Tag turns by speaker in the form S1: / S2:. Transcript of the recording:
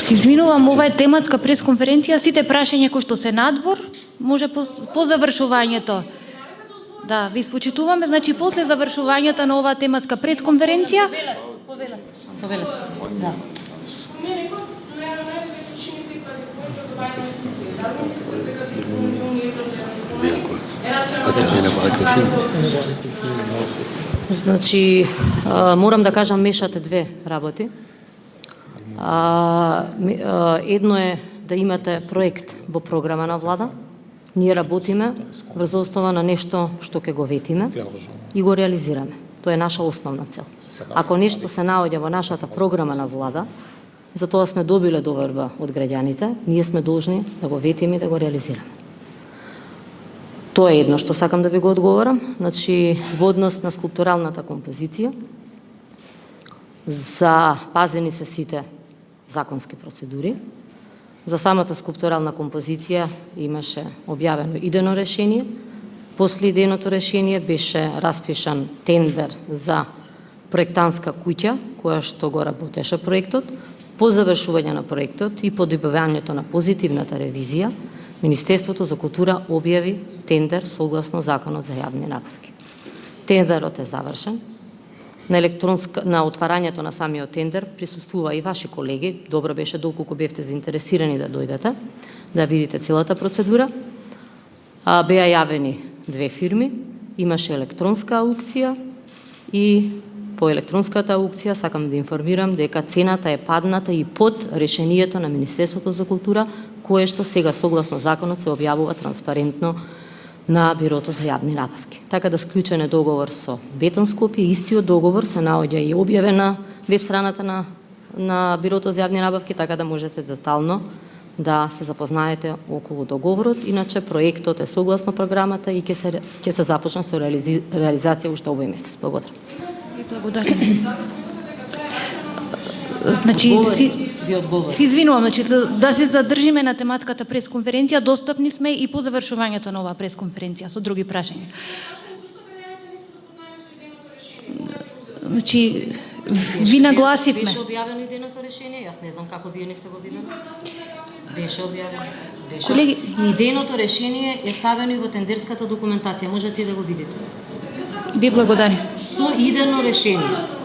S1: Извинувам, ова е тематска пресконференција, сите прашања кои што се надвор, може по завршувањето. Да, ви спочитуваме, значи после завршувањето на оваа тематска пресконференција. Повелете. Да.
S2: Значи, морам да кажам, мешате две работи. Едно е да имате проект во програма на влада. Ние работиме врз основа на нешто што ќе го ветиме и го реализираме. Тоа е наша основна цел. Ако нешто се наоѓа во нашата програма на влада, за тоа сме добиле доверба од граѓаните, ние сме должни да го ветиме и да го реализираме. Тоа е едно што сакам да ви го одговорам. Значи, во однос на скулптуралната композиција, запазени се сите законски процедури. За самата скулптурална композиција имаше објавено идено решение. После иденото решение беше распишан тендер за проектантска куќа, која што го работеше проектот. По завршување на проектот и по добивањето на позитивната ревизија, Министерството за култура објави тендер согласно Законот за јавни набавки. Тендерот е завршен. На отварањето на самиот тендер присуствува и ваши колеги. Добро беше доколку бевте заинтересирани да дојдете, да видите целата процедура. Беа јавени две фирми, имаше електронска аукција и по електронската аукција сакам да информирам дека цената е падната и под решението на Министерството за култура, кое што сега согласно законот се објавува транспарентно на Бирото за јавни набавки. Така да склучен е договор со Бетон Скопје, истиот договор се наоѓа и објавен на веб страната на Бирото за јавни набавки, така да можете детално да се запознаете околу договорот. Иначе проектот е согласно програмата и ќе се започне со реализација уште овој месец. Благодарам.
S1: Благодарам. Значи, извинувам, значи, да се задржиме на тематската пресконференција, достапни сме и по завршувањето на оваа пресконференција со други прашања. Значи, ви нагласивме.
S2: Беше објавено иденото решение, јас не знам како вие не сте го видели. Беше објавено. Колеги, иденото решение е ставено и во тендерската документација, можете и да го видите.
S1: Ви благодарам.
S2: Со идено решение.